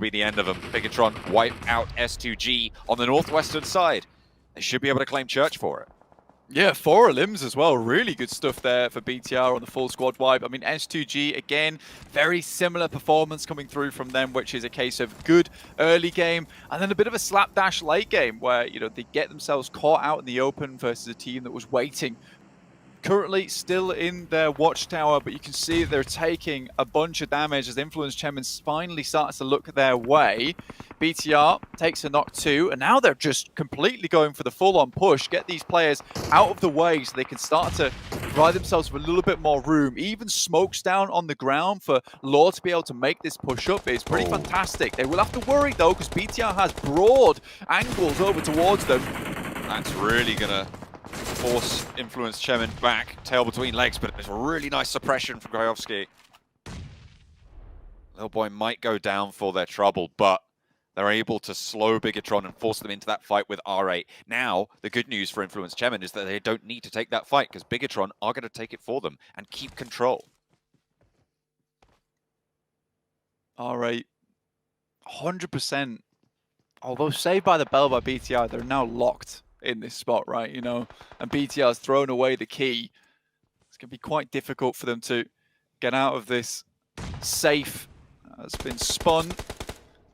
be the end of them. Bigatron wipe out S2G on the northwestern side. They should be able to claim Church for it. Yeah, 4 limbs as well. Really good stuff there for BTR on the full squad wipe. I mean, S2G, again, very similar performance coming through from them, which is a case of good early game and then a bit of a slapdash late game where, you know, they get themselves caught out in the open versus a team that was waiting. Currently still in their watchtower, but you can see they're taking a bunch of damage as Influence Chairman finally starts to look their way. BTR takes a knock 2, and now they're just completely going for the full-on push, get these players out of the way so they can start to provide themselves with a little bit more room. Even smokes down on the ground for Law to be able to make this push up is pretty fantastic. They will have to worry though, because BTR has broad angles over towards them. That's really gonna force Influence Chairman back, tail between legs, but it's a really nice suppression from Grajowski. Little boy might go down for their trouble, but they're able to slow Bigatron and force them into that fight with R8. Now, the good news for Influence Chairman is that they don't need to take that fight because Bigatron are going to take it for them and keep control. R8, 100%. Although saved by the bell by BTR, they're now locked in this spot, right? You know, and BTR's thrown away the key. It's going to be quite difficult for them to get out of this safe. It's been spun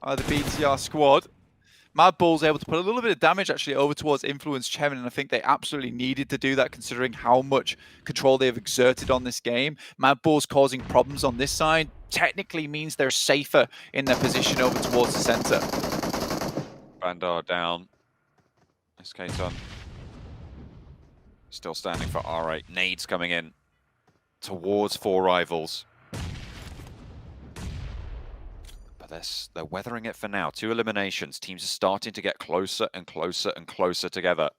by the BTR squad. Mad Bull's able to put a little bit of damage actually over towards Influence Chairman, and I think they absolutely needed to do that considering how much control they've exerted on this game. Mad Bull's causing problems on this side technically means they're safer in their position over towards the center. Bandar down. SK-Ton still standing for R8. Nades coming in towards 4 rivals. But they're weathering it for now. 2 eliminations. Teams are starting to get closer and closer and closer together.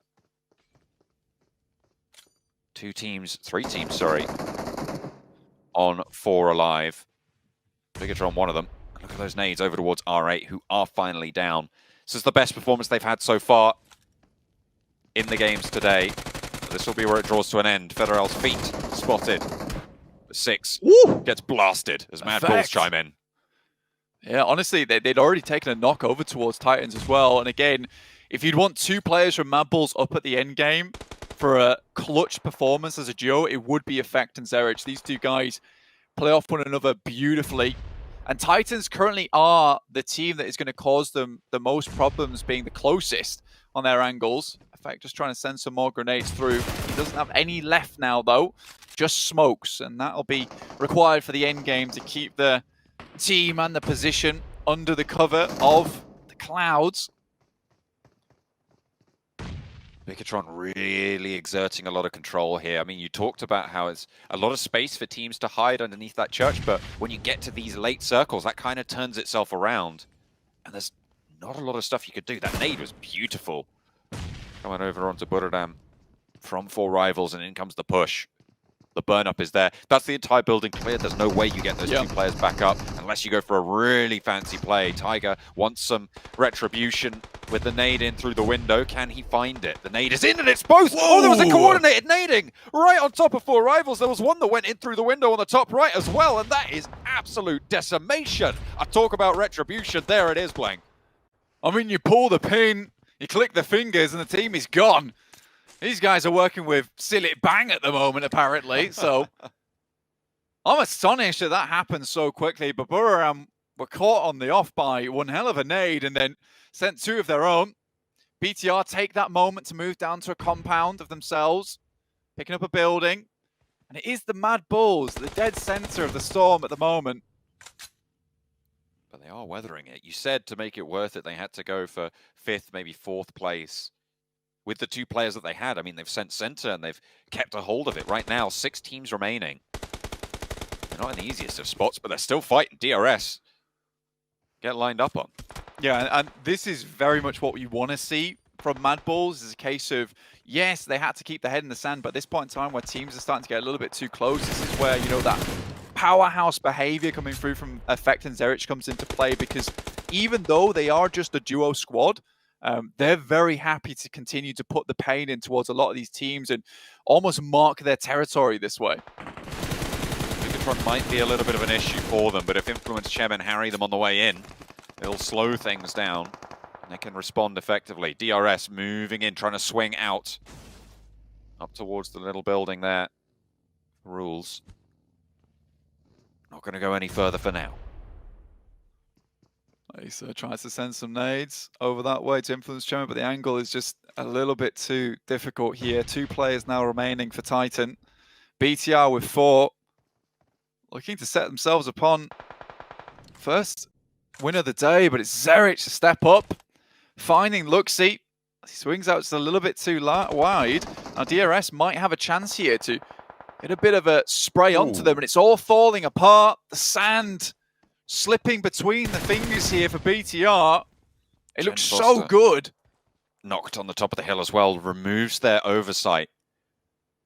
3 teams, sorry, on 4 alive. Bigatron, one of them. Look at those nades over towards R8, who are finally down. This is the best performance they've had so far in the games today. This will be where it draws to an end. Federal's feet spotted. 6 gets blasted as Mad Bulls chime in. Yeah, honestly, they'd already taken a knock over towards Titans as well. And again, if you'd want 2 players from Mad Bulls up at the end game for a clutch performance as a duo, it would be Effect and Zerich. These 2 guys play off one another beautifully. And Titans currently are the team that is going to cause them the most problems, being the closest on their angles. Effect just trying to send some more grenades through. He doesn't have any left now, though. Just smokes, and that'll be required for the end game to keep the team and the position under the cover of the clouds. Bigatron really exerting a lot of control here. I mean, you talked about how it's a lot of space for teams to hide underneath that church, but when you get to these late circles, that kind of turns itself around. And there's not a lot of stuff you could do. That nade was beautiful. Coming over onto Buradam from 4 rivals, and in comes the push. The burn-up is there. That's the entire building cleared. There's no way you get those 2 players back up unless you go for a really fancy play. Tiger wants some retribution with the nade in through the window. Can he find it? The nade is in, and it's both! Whoa. Oh, there was a coordinated nading right on top of 4 rivals. There was one that went in through the window on the top right as well, and that is absolute decimation. I talk about retribution. There it is, Blank. I mean, you pull the pin, you click the fingers, and the team is gone. These guys are working with Silly Bang at the moment, apparently, so I'm astonished that that happened so quickly, but Buradam were caught on the off by one hell of a nade and then sent 2 of their own. BTR take that moment to move down to a compound of themselves, picking up a building, and it is the Mad Bulls, the dead center of the storm at the moment. But they are weathering it. You said to make it worth it, they had to go for 5th, maybe 4th place. With the 2 players that they had, I mean, they've sent center and they've kept a hold of it. Right now, 6 teams remaining. They're not in the easiest of spots, but they're still fighting. DRS get lined up on. Yeah, and this is very much what you want to see from Mad Bulls. Is a case of, yes, they had to keep their head in the sand, but at this point in time where teams are starting to get a little bit too close, this is where, you know, that powerhouse behavior coming through from Effect and Zerich comes into play, because even though they are just a duo squad, they're very happy to continue to put the pain in towards a lot of these teams and almost mark their territory this way. Bigatron might be a little bit of an issue for them, but if Influence Chairman harry them on the way in, It'll slow things down. They can respond effectively. DRS moving in, trying to swing out. Up towards the little building there. Rules. Not going to go any further for now. Asa tries to send some nades over that way to influence Chema, but the angle is just a little bit too difficult here. 2 players now remaining for Titan. BTR with 4. Looking to set themselves upon first win of the day, but it's Zerich to step up. Finding Luxie. He swings out just a little bit too wide. Now DRS might have a chance here to get a bit of a spray onto them, and it's all falling apart. The sand slipping between the fingers here for BTR. It looks so good. Knocked on the top of the hill as well. Removes their oversight.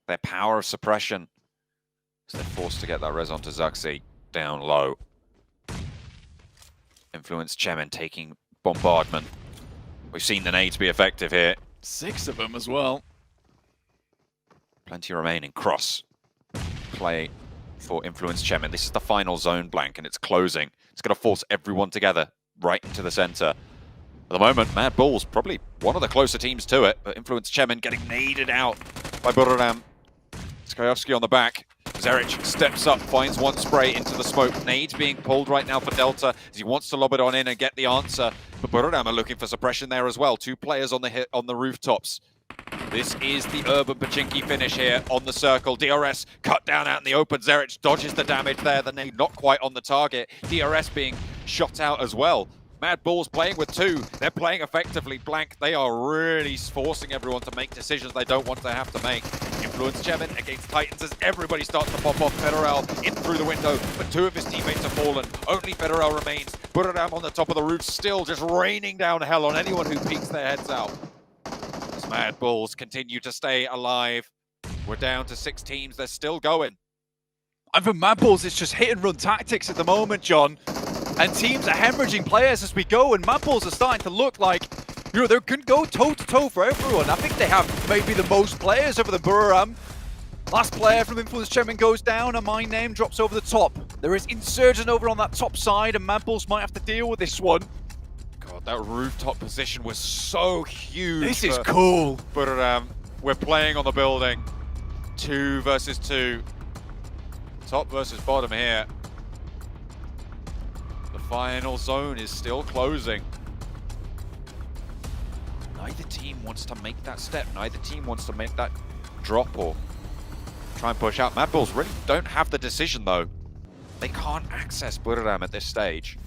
Their power of suppression. So they're forced to get that res onto Zuxi. Down low. Influence Chemin taking bombardment. We've seen the nades be effective here. 6 of them as well. Plenty remaining. Cross. Play for Influence Chemin. This is the final zone blank and it's closing. It's going to force everyone together right into the center. At the moment, Mad Bull's probably one of the closer teams to it, but Influence Chemin getting naded out by Buradam. Skayovsky on the back. Zerich steps up, finds one spray into the smoke. Nades being pulled right now for Delta as he wants to lob it on in and get the answer. But Buradam are looking for suppression there as well. 2 players on the rooftops. This is the Urban Pochinki finish here on the circle. DRS cut down out in the open. Zerich dodges the damage there. The nade not quite on the target. DRS being shot out as well. Mad Bull's playing with 2. They're playing effectively blank. They are really forcing everyone to make decisions they don't want to have to make. Influence Chemin against Titans as everybody starts to pop off. Federal in through the window, but 2 of his teammates have fallen. Only Federal remains. Buradam on the top of the roof, still just raining down hell on anyone who peeks their heads out. As Mad Bulls continue to stay alive. We're down to 6 teams. They're still going. And for Mad Bulls, it's just hit and run tactics at the moment, John. And teams are hemorrhaging players as we go, and Mad Bulls are starting to look like, you know, they can go toe-to-toe for everyone. I think they have maybe the most players over the Buradam. Last player from Influence Chemin goes down, and my name drops over the top. There is Insurgent over on that top side, and Mad Bulls might have to deal with this one. God, that rooftop position was so huge. This is cool. Buradam, we're playing on the building. 2 versus 2. Top versus bottom here. The final zone is still closing. Neither team wants to make that step. Neither team wants to make that drop or try and push out. Mad Bulls really don't have the decision though. They can't access Buradam at this stage.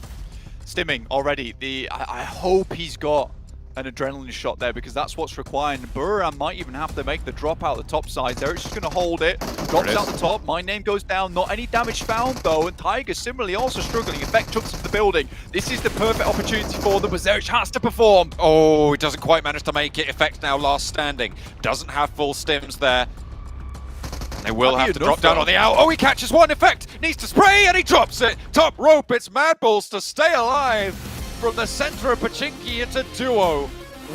Stimming already. I hope he's got an adrenaline shot there because that's what's required. Buradam might even have to make the drop out the top side. Derek's just going to hold it. Drops out the top. My name goes down. Not any damage found though. And Tiger similarly also struggling. Effect jumps into the building. This is the perfect opportunity for them, but Zerich has to perform. Oh, he doesn't quite manage to make it. Effect now last standing. Doesn't have full stims there. They will have to drop down on the out. Oh, he catches one. Effect needs to spray and he drops it. Top rope. It's Mad Bulls to stay alive. From the center of Pochinki into duo.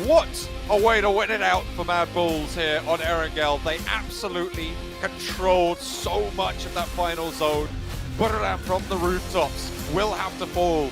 What a way to win it out for Mad Bulls here on Erangel. They absolutely controlled so much of that final zone. Buradam from the rooftops will have to fall.